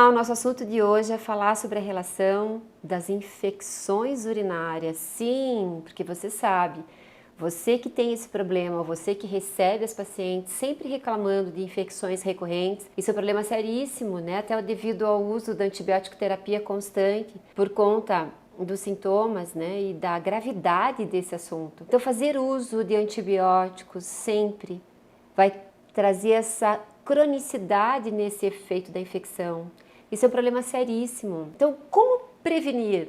Olá, o nosso assunto de hoje é falar sobre a relação das infecções urinárias. Sim, porque você sabe, você que tem esse problema, você que recebe as pacientes sempre reclamando de infecções recorrentes, isso é um problema seríssimo, né? Até devido ao uso da antibiótico terapia constante, por conta dos sintomas, né, e da gravidade desse assunto. Então, fazer uso de antibióticos sempre vai trazer essa cronicidade nesse efeito da infecção. Isso é um problema seríssimo. Então, como prevenir?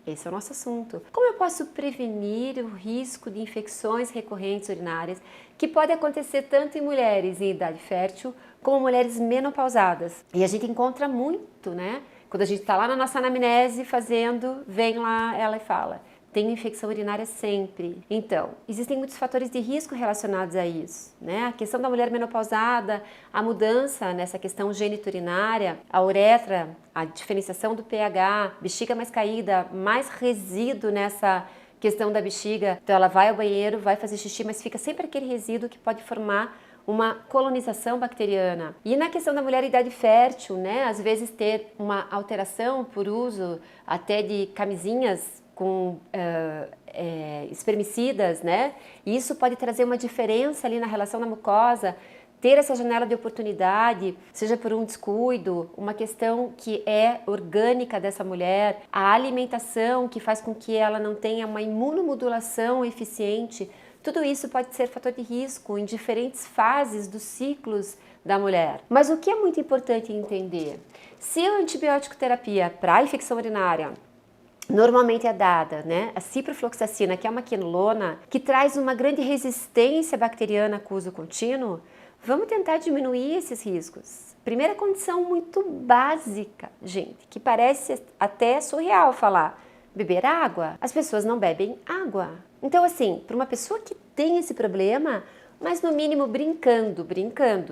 Esse é o nosso assunto. Como eu posso prevenir o risco de infecções recorrentes urinárias que pode acontecer tanto em mulheres em idade fértil como mulheres menopausadas? E a gente encontra muito, né? Quando a gente está lá na nossa anamnese fazendo, vem lá ela e fala: tenho infecção urinária sempre. Então, existem muitos fatores de risco relacionados a isso, né? A questão da mulher menopausada, a mudança nessa questão geniturinária, a uretra, a diferenciação do pH, bexiga mais caída, mais resíduo nessa questão da bexiga. Então, ela vai ao banheiro, vai fazer xixi, mas fica sempre aquele resíduo que pode formar uma colonização bacteriana. E na questão da mulher em idade fértil, né? Às vezes ter uma alteração por uso até de camisinhas com espermicidas, né? E isso pode trazer uma diferença ali na relação da mucosa, ter essa janela de oportunidade, seja por um descuido, uma questão que é orgânica dessa mulher, a alimentação que faz com que ela não tenha uma imunomodulação eficiente, tudo isso pode ser fator de risco em diferentes fases dos ciclos da mulher. Mas o que é muito importante entender? Se a antibiótico terapia para a infecção urinária normalmente é dada, né, a ciprofloxacina, que é uma quinolona, que traz uma grande resistência bacteriana com uso contínuo, vamos tentar diminuir esses riscos. Primeira condição muito básica, gente, que parece até surreal falar: beber água. As pessoas não bebem água. Então, assim, para uma pessoa que tem esse problema, mas no mínimo brincando,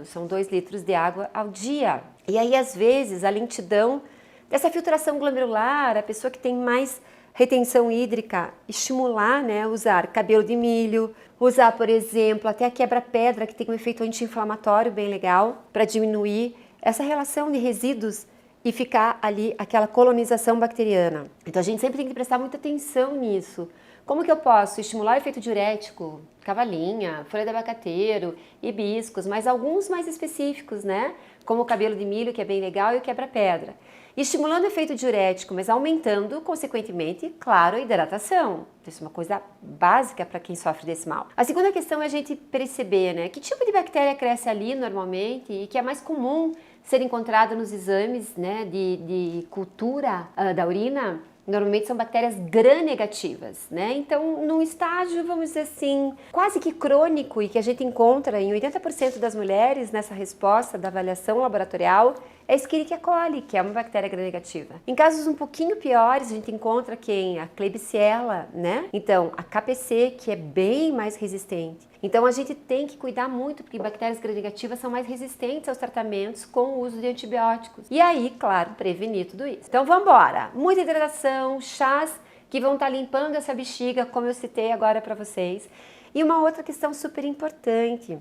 são 2 litros de água ao dia. E aí, às vezes, a lentidão dessa filtração glomerular, a pessoa que tem mais retenção hídrica, estimular, né, usar cabelo de milho, usar, por exemplo, até a quebra-pedra, que tem um efeito anti-inflamatório bem legal, para diminuir essa relação de resíduos e ficar ali aquela colonização bacteriana. Então a gente sempre tem que prestar muita atenção nisso. Como que eu posso estimular o efeito diurético? Cavalinha, folha de abacateiro, hibiscos, mas alguns mais específicos, né? Como o cabelo de milho, que é bem legal, e o quebra-pedra. Estimulando o efeito diurético, mas aumentando, consequentemente, claro, a hidratação. Isso é uma coisa básica para quem sofre desse mal. A segunda questão é a gente perceber, né, que tipo de bactéria cresce ali normalmente e que é mais comum ser encontrada nos exames, né, de cultura da urina. Normalmente são bactérias gram-negativas, né? Então, num estágio, vamos dizer assim, quase que crônico e que a gente encontra em 80% das mulheres nessa resposta da avaliação laboratorial, é Escherichia coli, que é uma bactéria gram-negativa. Em casos um pouquinho piores, a gente encontra quem? A Klebsiella, né? Então, a KPC, que é bem mais resistente. Então, a gente tem que cuidar muito, porque bactérias gram-negativas são mais resistentes aos tratamentos com o uso de antibióticos. E aí, claro, prevenir tudo isso. Então, vamos embora. Muita hidratação, chás que vão estar limpando essa bexiga, como eu citei agora para vocês. E uma outra questão super importante,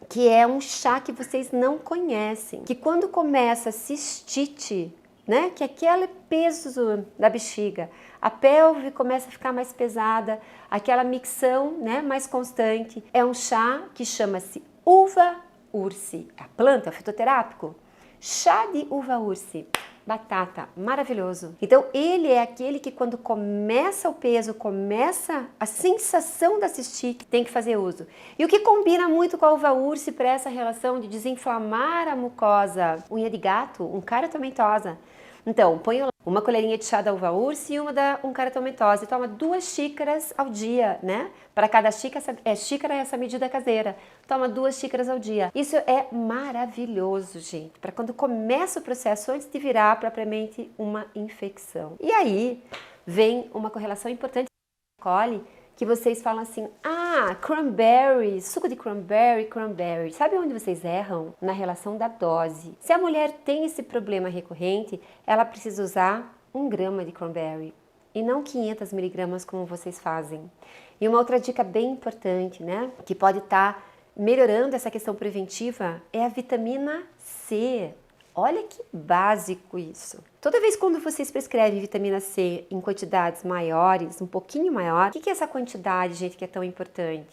que é um chá que vocês não conhecem, que quando começa a cistite, né, que é aquele peso da bexiga, a pelve começa a ficar mais pesada, aquela micção, né, mais constante, é um chá que chama-se uva ursi, a planta, o fitoterápico, chá de uva ursi. Batata, maravilhoso. Então ele é aquele que quando começa o peso, começa a sensação da cistite, tem que fazer uso. E o que combina muito com a uva ursi para essa relação de desinflamar a mucosa? Unha de gato, uncaratomentosa. Então, põe uma colherinha de chá da uva ursi e uma da uncaratomentosa e toma 2 xícaras ao dia, né? Para cada xícara é essa medida caseira. Toma 2 xícaras ao dia. Isso é maravilhoso, gente, para quando começa o processo antes de virar propriamente uma infecção. E aí vem uma correlação importante com a coli, que vocês falam assim: ah, cranberry, suco de cranberry. Sabe onde vocês erram? Na relação da dose. Se a mulher tem esse problema recorrente, ela precisa usar 1 grama de cranberry e não 500 miligramas como vocês fazem. E uma outra dica bem importante, né, que pode estar melhorando essa questão preventiva é a vitamina C. Olha que básico isso. Toda vez quando vocês prescrevem vitamina C em quantidades maiores, um pouquinho maior, o que é essa quantidade, gente, que é tão importante?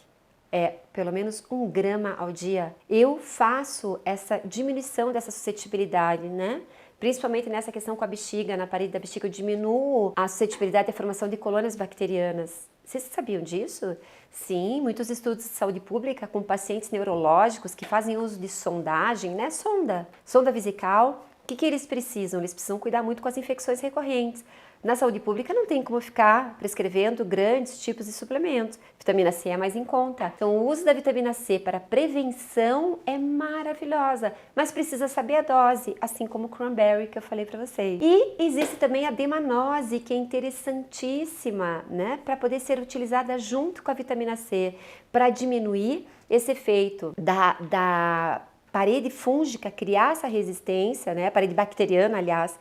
É pelo menos 1 grama ao dia. Eu faço essa diminuição dessa suscetibilidade, né? Principalmente nessa questão com a bexiga, na parede da bexiga, eu diminuo a suscetibilidade à formação de colônias bacterianas. Vocês sabiam disso? Sim, muitos estudos de saúde pública com pacientes neurológicos que fazem uso de sondagem, né? Sonda vesical. O que eles precisam? Eles precisam cuidar muito com as infecções recorrentes. Na saúde pública não tem como ficar prescrevendo grandes tipos de suplementos. Vitamina C é mais em conta. Então o uso da vitamina C para prevenção é maravilhosa, mas precisa saber a dose, assim como o cranberry que eu falei para vocês. E existe também a demanose, que é interessantíssima, né, para poder ser utilizada junto com a vitamina C para diminuir esse efeito da parede fúngica, criar essa resistência, né, parede bacteriana, aliás,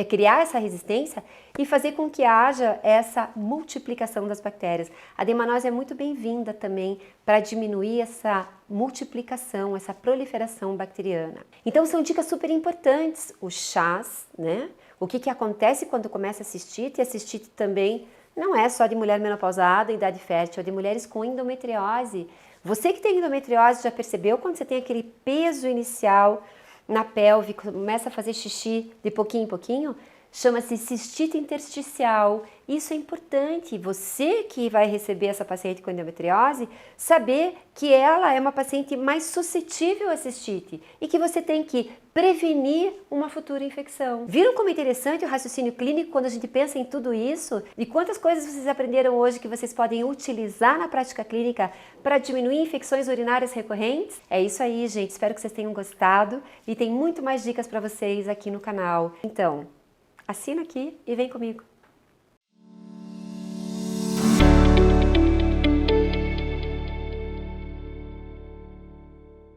criar essa resistência e fazer com que haja essa multiplicação das bactérias. A demanose é muito bem-vinda também para diminuir essa multiplicação, essa proliferação bacteriana. Então são dicas super importantes. Os chás, né? O que acontece quando começa a cistite? E a cistite também não é só de mulher menopausada, idade fértil, é de mulheres com endometriose. Você que tem endometriose já percebeu quando você tem aquele peso inicial na pelve, começa a fazer xixi de pouquinho em pouquinho? Chama-se cistite intersticial. Isso é importante. Você que vai receber essa paciente com endometriose, saber que ela é uma paciente mais suscetível a cistite e que você tem que prevenir uma futura infecção. Viram como é interessante o raciocínio clínico quando a gente pensa em tudo isso? E quantas coisas vocês aprenderam hoje que vocês podem utilizar na prática clínica para diminuir infecções urinárias recorrentes? É isso aí, gente. Espero que vocês tenham gostado e tem muito mais dicas para vocês aqui no canal. Então, assina aqui e vem comigo.